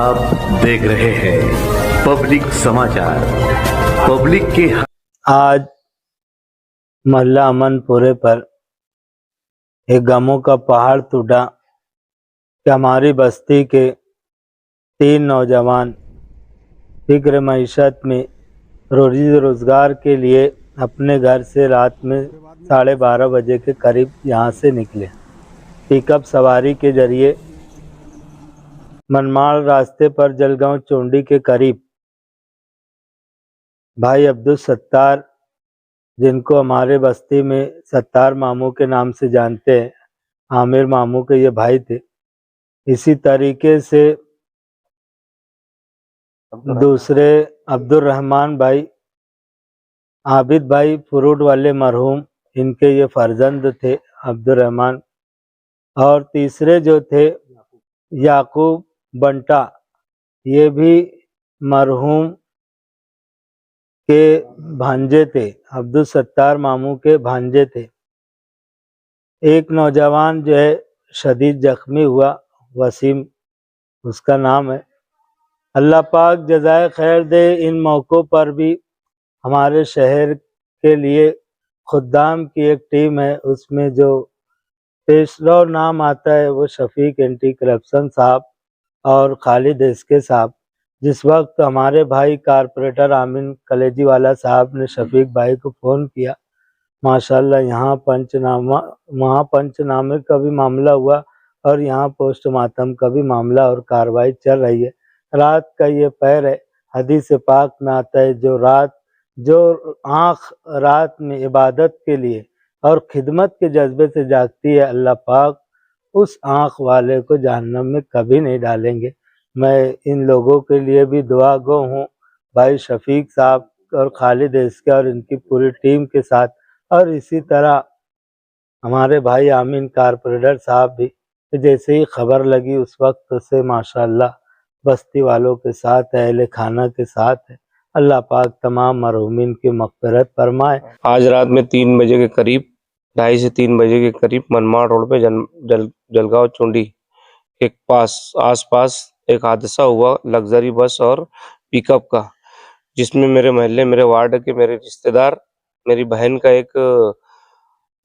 आप देख रहे हैं पब्लिक समाचार। पब्लिक के आज मोहल्ला अमनपुरे पर एक गमों का पहाड़ टूटा कि हमारी बस्ती के 3 नौजवान फिक्र मईशत में रोजी रोजगार के लिए अपने घर से रात में 12:30 बजे के करीब यहाँ से निकले। पिकअप सवारी के जरिए मनमाड़ रास्ते पर जलगांव चोंडी के करीब भाई अब्दुल सत्तार, जिनको हमारे बस्ती में सत्तार मामू के नाम से जानते हैं, आमिर मामू के ये भाई थे। इसी तरीके से दूसरे अब्दुल रहमान भाई, आबिद भाई फ्रूट वाले मरहूम, इनके ये फर्जंद थे अब्दुल रहमान। और तीसरे जो थे याकूब बंटा, ये भी मरहूम के भांजे थे, अब्दुल सत्तार मामू के भांजे थे। एक नौजवान जो है शदीद जख्मी हुआ, वसीम उसका नाम है। अल्लाह पाक जज़ाए खैर दे। इन मौक़ों पर भी हमारे शहर के लिए खुद्दाम की एक टीम है, उसमें जो पेशरो नाम आता है वो शफीक एंटी करप्शन साहब और खालिद एसके साहब। जिस वक्त हमारे भाई कारपोरेटर आमिन कलेजी वाला साहब ने शफीक भाई को फ़ोन किया, माशाल्लाह यहाँ वहाँ पंचनामे का भी मामला हुआ और यहाँ पोस्टमार्टम का भी मामला और कार्रवाई चल रही है। रात का ये पैर है, हदीस पाक में आता है, जो आँख रात में इबादत के लिए और खिदमत के जज्बे से जागती है, अल्लाह पाक उस आँख वाले को जहन्नम में कभी नहीं डालेंगे। मैं इन लोगों के लिए भी दुआ गो हूँ, भाई शफीक साहब और खालिद एसके और इनकी पूरी टीम के साथ। और इसी तरह हमारे भाई आमीन कारपोरेटर साहब भी, जैसे ही खबर लगी उस वक्त से माशाल्लाह बस्ती वालों के साथ है, अहले खाना के साथ है। अल्लाह पाक तमाम मरहूमीन की मग़फ़िरत फरमाए। आज रात में 3 बजे के करीब, 2:30 से 3 बजे के करीब मनमाड़ रोड पे जलगांव चुंडी के आसपास एक हादसा हुआ लग्जरी बस और पिकअप का, जिसमें मेरे मोहल्ले, मेरे वार्ड के मेरे रिश्तेदार, मेरी बहन का एक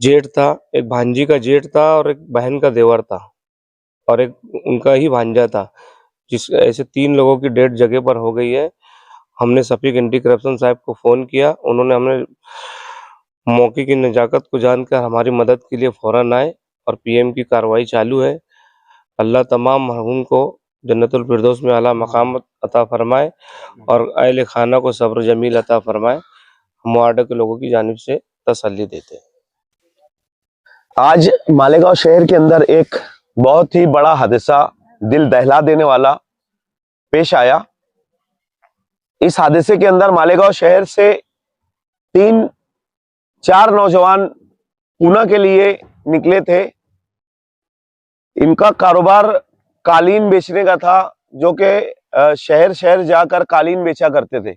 जेठ था, एक भांजी का जेठ था और एक बहन का देवर था और एक उनका ही भांजा था। ऐसे 3 लोगों की डेथ जगह पर हो गई है। हमने शफीक एंटी करप्शन साहब को फ़ोन किया, उन्होंने हमें मौके की नज़ाकत को जानकर हमारी मदद के लिए फ़ौरन आए और पीएम की कार्रवाई चालू है। अल्लाह तमाम मरहूम को जन्नतुल फिरदौस में आला मकाम अता फरमाए और अहले खाना को सब्र जमील अता फरमाए। हम वार्ड के लोगों की जानिब से तसल्ली देते हैं। आज मालेगांव शहर के अंदर एक बहुत ही बड़ा हादसा, दिल दहला देने वाला पेश आया। इस हादसे के अंदर मालेगांव शहर से 3-4 नौजवान पूना के लिए निकले थे। इनका कारोबार कालीन बेचने का था, जो कि शहर शहर जाकर कालीन बेचा करते थे।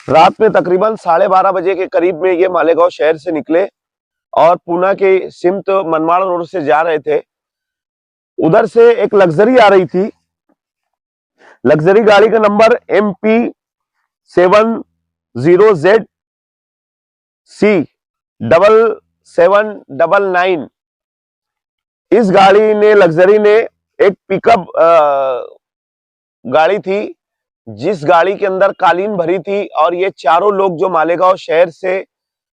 रात में तकरीबन 12:30 बजे के करीब में ये मालेगांव शहर से निकले और पूना के सिमत मनमाड़ रोड से जा रहे थे। उधर से एक लग्जरी आ रही थी। लग्जरी गाड़ी का नंबर MP 70ZC 7799। इस लग्जरी ने एक पिकअप गाड़ी थी, जिस गाड़ी के अंदर कालीन भरी थी और ये चारों लोग जो मालेगांव शहर से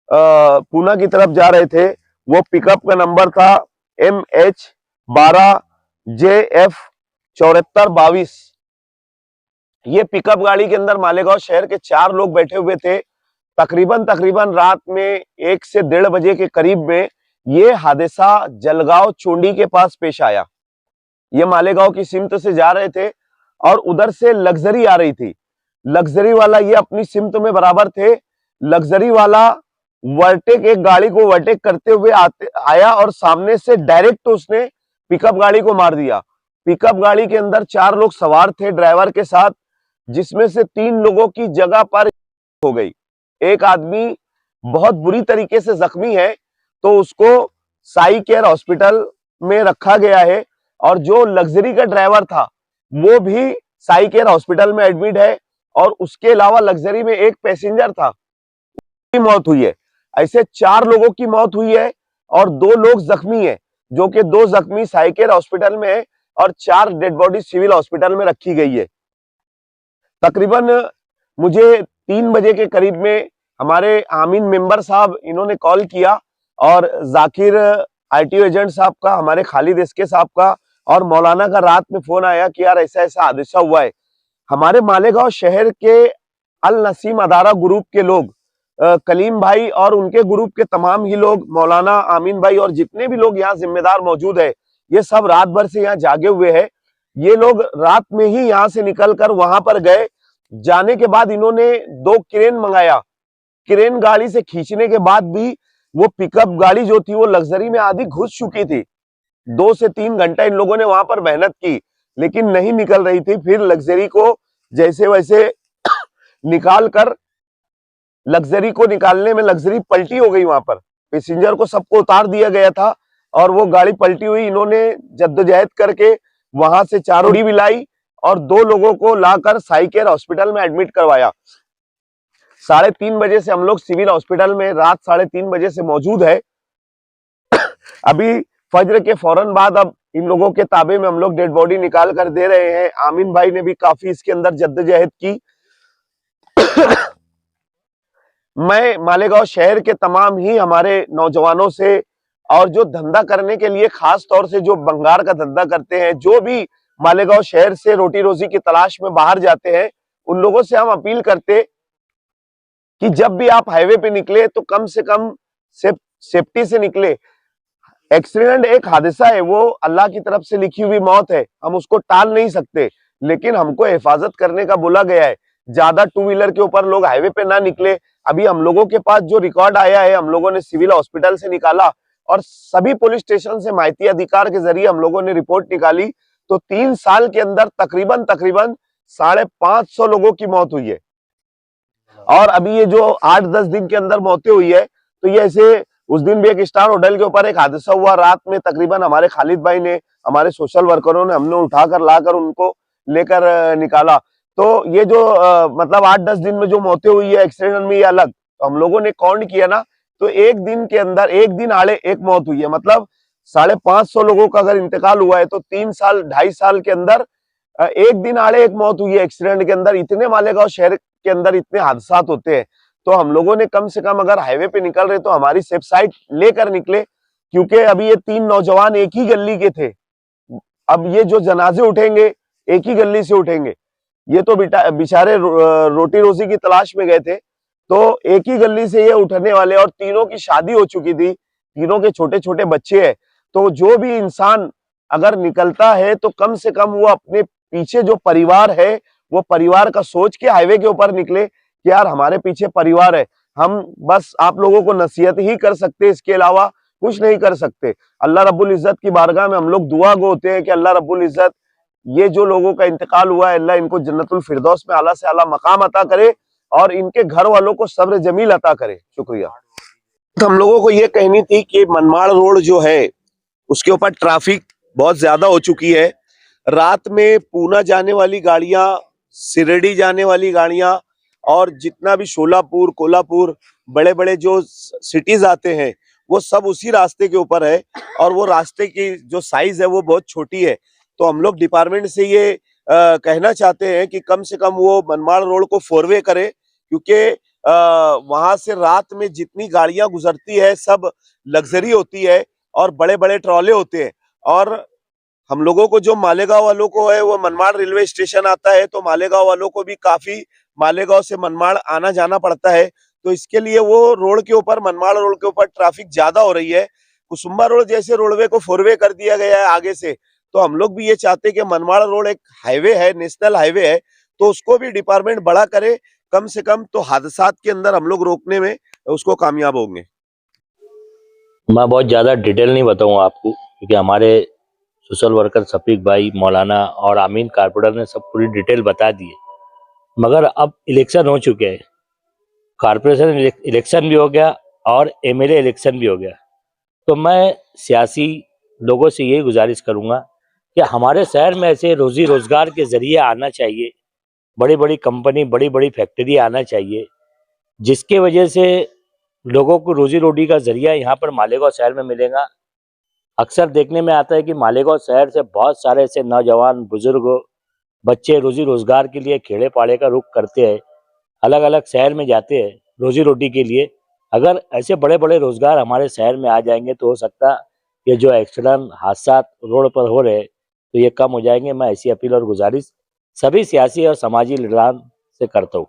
पूना की तरफ जा रहे थे, वो पिकअप का नंबर था MH 12JF 7422। ये पिकअप गाड़ी के अंदर मालेगांव शहर के 4 लोग बैठे हुए थे। तकरीबन रात में 1 से 1:30 बजे के करीब में ये हादसा जलगांव चोंडी के पास पेश आया। ये मालेगांव की सिमत से जा रहे थे और उधर से लग्जरी आ रही थी। लग्जरी वाला ये अपनी सिमत में बराबर थे। लग्जरी वाला एक गाड़ी को ओवरटेक करते हुए आया और सामने से डायरेक्ट उसने पिकअप गाड़ी को मार दिया। पिकअप गाड़ी के अंदर 4 लोग सवार थे ड्राइवर के साथ, जिसमें से 3 लोगों की जगह पर हो गई। एक आदमी बहुत बुरी तरीके से जख्मी है, तो उसको साई केयर हॉस्पिटल में रखा गया है। और जो लग्जरी का ड्राइवर था, वो भी साई केयर हॉस्पिटल में एडमिट है। और उसके अलावा लग्जरी में एक पैसेंजर था, की मौत हुई है। ऐसे 4 लोगों की मौत हुई है और 2 लोग जख्मी है, जो कि 2 जख्मी साई केयर हॉस्पिटल में है और 4 डेड बॉडी सिविल हॉस्पिटल में रखी गई है। तकरीबन मुझे 3 बजे के करीब में हमारे आमीन मेंबर साहब इन्होंने कॉल किया और जाकिर आरटीओ एजेंट साहब का, हमारे खालिद एसके साहब का और मौलाना का रात में फोन आया कि यार ऐसा ऐसा हादसा हुआ है। हमारे मालेगांव शहर के अल नसीम अदारा ग्रुप के लोग, कलीम भाई और उनके ग्रुप के तमाम ही लोग, मौलाना आमीन भाई और जितने भी लोग यहाँ जिम्मेदार मौजूद है, ये सब रात भर से यहाँ जागे हुए हैं। ये लोग रात में ही यहाँ से निकलकर वहां पर गए। जाने के बाद इन्होंने 2 क्रेन मंगाया। क्रेन गाड़ी से खींचने के बाद भी वो पिकअप गाड़ी जो थी वो लग्जरी में आधी घुस चुकी थी। 2 से 3 घंटा इन लोगों ने वहां पर मेहनत की, लेकिन नहीं निकल रही थी। फिर लग्जरी को जैसे वैसे निकाल कर, लग्जरी को निकालने में लग्जरी पलटी हो गई। वहां पर पैसेंजर को सबको उतार दिया गया था और वो गाड़ी पलटी हुई। इन्होंने जद्दोजहद करके वहां से 4 भी लाई और 2 लोगों को लाकर साई केयर हॉस्पिटल में एडमिट करवाया। 3:30 बजे से हम लोग सिविल हॉस्पिटल में रात 3:30 बजे से मौजूद है। अभी फज्र के फौरन बाद अब इन लोगों के ताबे में हम लोग डेड बॉडी निकाल कर दे रहे हैं। आमीन भाई ने भी काफी इसके अंदर जद्दोजहद की। मैं मालेगांव शहर के तमाम ही हमारे नौजवानों से और जो धंधा करने के लिए, खास तौर से जो बंगार का धंधा करते हैं, जो भी मालेगांव शहर से रोटी रोजी की तलाश में बाहर जाते हैं, उन लोगों से हम अपील करते कि जब भी आप हाईवे पे निकले तो कम से कम सेफ्टी से निकले। एक्सीडेंट एक हादसा है, वो अल्लाह की तरफ से लिखी हुई मौत है, हम उसको टाल नहीं सकते, लेकिन हमको हिफाजत करने का बोला गया है। ज्यादा 2 व्हीलर के ऊपर लोग हाईवे पे ना निकले। अभी हम लोगों के पास जो रिकॉर्ड आया है, हम लोगों ने सिविल हॉस्पिटल से निकाला और सभी पुलिस स्टेशन से माहिती अधिकार के जरिए हम लोगों ने रिपोर्ट निकाली, तो 3 साल के अंदर तकरीबन 550 लोगों की मौत हुई है। और अभी ये जो 8-10 दिन के अंदर मौतें हुई है, तो ये ऐसे, उस दिन भी एक स्टार होटल के ऊपर एक हादसा हुआ रात में। तकरीबन हमारे खालिद भाई ने, हमारे सोशल वर्करों ने, हमने उठाकर लाकर उनको लेकर निकाला। तो ये जो मतलब 8-10 दिन में जो मौतें हुई है एक्सीडेंट में, ये अलग। तो हम लोगों ने काउंट किया ना, तो एक दिन के अंदर, एक दिन आड़े एक मौत हुई है। मतलब 550 लोगों का अगर इंतकाल हुआ है तो 3 साल 2.5 साल के अंदर एक दिन आड़े एक मौत हुई है एक्सीडेंट के अंदर। इतने मालेगांव शहर के अंदर इतने हादसा होते हैं, तो हम लोगों ने कम से कम अगर हाईवे पे निकल रहे तो हमारी सेफ साइड लेकर निकले, क्योंकि अभी ये 3 नौजवान एक ही गली के थे। अब ये जो जनाजे उठेंगे एक ही गली से उठेंगे। ये तो बेचारे रोटी रोजी की तलाश में गए थे, तो एक ही गली से ये उठने वाले, और तीनों की शादी हो चुकी थी, तीनों के छोटे छोटे बच्चे हैं। तो जो भी इंसान अगर निकलता है तो कम से कम वो अपने पीछे जो परिवार है, वो परिवार का सोच के हाईवे के ऊपर निकले कि यार हमारे पीछे परिवार है। हम बस आप लोगों को नसीहत ही कर सकते, इसके अलावा कुछ नहीं कर सकते। अल्लाह रब्बुल इज्जत की बारगाह में हम लोग दुआ गो होते हैं कि अल्लाह रब्बुल इज्जत ये जो लोगों का इंतकाल हुआ है, अल्लाह इनको जन्नतुल फिरदौस में आला से आला मकाम अता करे और इनके घर वालों को सब्र जमील अता करे। शुक्रिया। तो हम लोगों को ये कहनी थी कि मनमाड़ रोड जो है उसके ऊपर ट्रैफिक बहुत ज्यादा हो चुकी है। रात में पूना जाने वाली गाड़ियां, सिरडी जाने वाली गाड़ियां और जितना भी शोलापुर, कोल्हापुर, बड़े बड़े जो सिटीज आते हैं, वो सब उसी रास्ते के ऊपर है और वो रास्ते की जो साइज है वो बहुत छोटी है। तो हम लोग डिपार्टमेंट से ये कहना चाहते हैं कि कम से कम वो मनमाड़ रोड को 4 वे करे, क्योंकि वहां से रात में जितनी गाड़ियां गुजरती है सब लग्जरी होती है और बड़े बड़े ट्रॉले होते हैं। और हम लोगों को, जो मालेगांव वालों को है, वो मनमाड़ रेलवे स्टेशन आता है, तो मालेगांव वालों को भी काफी मालेगांव से मनमाड़ आना जाना पड़ता है। तो इसके लिए वो रोड के ऊपर, मनमाड़ रोड के ऊपर ट्रैफिक ज्यादा हो रही है। कुसुम्बा रोड जैसे रोडवे को 4 वे कर दिया गया है आगे से, तो हम लोग भी ये चाहते हैं कि मनमाड़ रोड एक हाईवे है, नेशनल हाईवे है, तो उसको भी डिपार्टमेंट बड़ा करे कम से कम, तो हादसात के अंदर हम लोग रोकने में उसको कामयाब होंगे। मैं बहुत ज़्यादा डिटेल नहीं बताऊंगा आपको, क्योंकि हमारे सोशल वर्कर शफीक भाई, मौलाना और आमीन कारपोरेटर ने सब पूरी डिटेल बता दी है। मगर अब इलेक्शन हो चुके हैं, कारपोरेशन इलेक्शन भी हो गया और एमएलए इलेक्शन भी हो गया, तो मैं सियासी लोगों से यही गुजारिश करूंगा कि हमारे शहर में ऐसे रोजी रोजगार के जरिए आना चाहिए, बड़ी बड़ी कंपनी, बड़ी बड़ी फैक्ट्री आना चाहिए, जिसके वजह से लोगों को रोजी रोटी का जरिया यहाँ पर मालेगांव शहर में मिलेगा। अक्सर देखने में आता है कि मालेगांव शहर से बहुत सारे ऐसे नौजवान, बुजुर्ग, बच्चे रोजी रोजगार के लिए खेड़े पाड़े का रुख करते हैं, अलग अलग शहर में जाते हैं रोजी रोटी के लिए। अगर ऐसे बड़े बड़े रोजगार हमारे शहर में आ जाएंगे तो हो सकता ये जो एक्सीडेंट हादसा रोड पर हो रहे तो ये कम हो जाएंगे। मैं ऐसी अपील और गुजारिश सभी सियासी और समाजी लीडरान से करता हूँ।